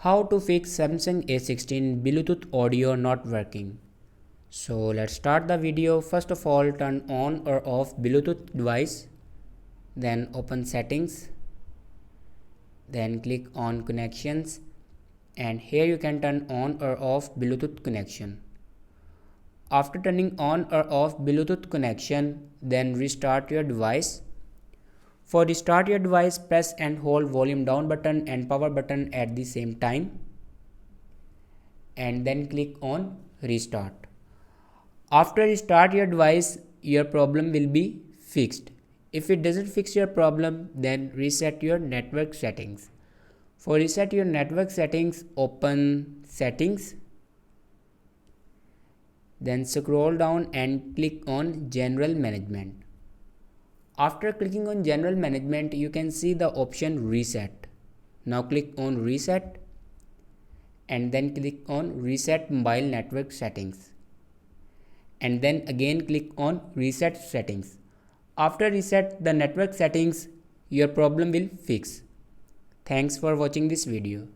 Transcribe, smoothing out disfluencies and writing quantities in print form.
How to fix Samsung A16 Bluetooth audio not working. So let's start the video. First of all, turn on or off Bluetooth device, then open settings, then click on connections, and here you can turn on or off Bluetooth connection. After turning on or off Bluetooth connection, then restart your device. For restart your device, press and hold volume down button and power button at the same time, and then click on restart. After restart your device, your problem will be fixed. If it doesn't fix your problem, then reset your network settings. For reset your network settings, open settings, then scroll down and click on general management. After clicking on general management, you can see the option reset. Now click on reset and then click on reset mobile network settings, and then again click on reset settings. After reset the network settings, your problem will fix. Thanks for watching this video.